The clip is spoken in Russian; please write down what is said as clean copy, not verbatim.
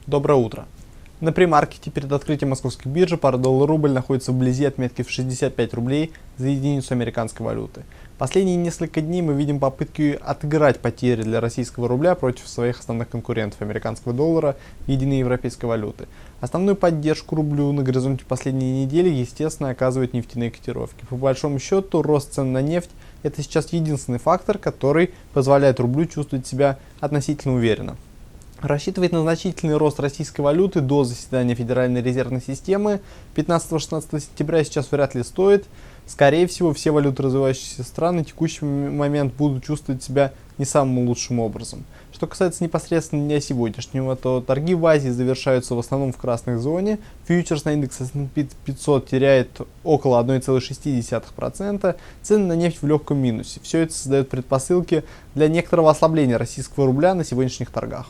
Доброе утро. На премаркете перед открытием московской биржи пара доллар-рубль находится вблизи отметки в 65 рублей за единицу американской валюты. Последние несколько дней мы видим попытки отыграть потери для российского рубля против своих основных конкурентов американского доллара и единой европейской валюты. Основную поддержку рублю на горизонте последней недели, естественно, оказывают нефтяные котировки. По большому счету, рост цен на нефть – это сейчас единственный фактор, который позволяет рублю чувствовать себя относительно уверенно. Рассчитывать на значительный рост российской валюты до заседания Федеральной резервной системы 15-16 сентября сейчас вряд ли стоит. Скорее всего, все валюты развивающихся стран на текущий момент будут чувствовать себя не самым лучшим образом. Что касается непосредственно дня сегодняшнего, то торги в Азии завершаются в основном в красной зоне. Фьючерс на индекс S&P 500 теряет около 1,6%. Цены на нефть в легком минусе. Все это создает предпосылки для некоторого ослабления российского рубля на сегодняшних торгах.